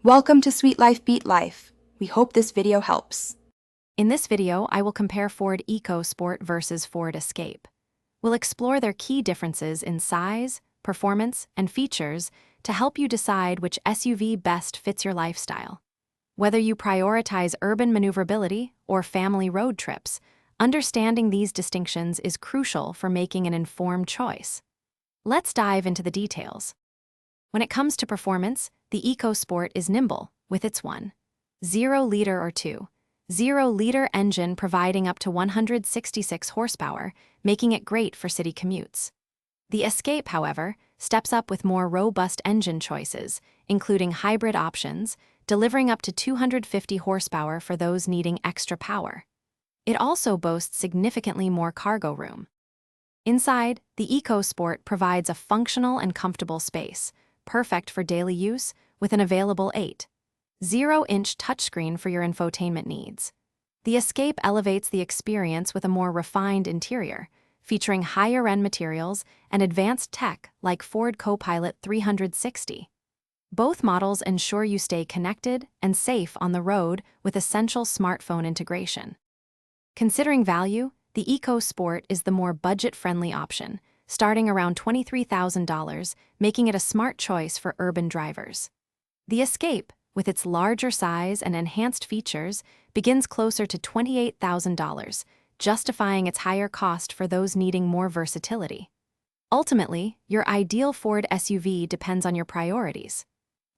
Welcome to Sweet Life Beat Life. We hope this video helps. In this video, I will compare Ford Ecosport versus Ford Escape. We'll explore their key differences in size, performance, and features to help you decide which SUV best fits your lifestyle. Whether you prioritize urban maneuverability or family road trips, understanding these distinctions is crucial for making an informed choice. Let's dive into the details. When it comes to performance, the EcoSport is nimble with its 1.0-liter or 2.0-liter engine providing up to 166 horsepower, making it great for city commutes. The Escape, however, steps up with more robust engine choices, including hybrid options, delivering up to 250 horsepower for those needing extra power. It also boasts significantly more cargo room. Inside, the EcoSport provides a functional and comfortable space, perfect for daily use with an available 8.0-inch touchscreen for your infotainment needs. The Escape elevates the experience with a more refined interior, featuring higher-end materials and advanced tech like Ford Copilot 360. Both models ensure you stay connected and safe on the road with essential smartphone integration. Considering value, the EcoSport is the more budget-friendly option, starting around $23,000, making it a smart choice for urban drivers. The Escape, with its larger size and enhanced features, begins closer to $28,000, justifying its higher cost for those needing more versatility. Ultimately, your ideal Ford SUV depends on your priorities.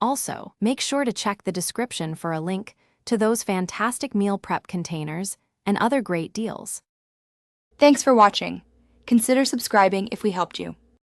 Also, make sure to check the description for a link to those fantastic meal prep containers and other great deals. Thanks for watching. Consider subscribing if we helped you.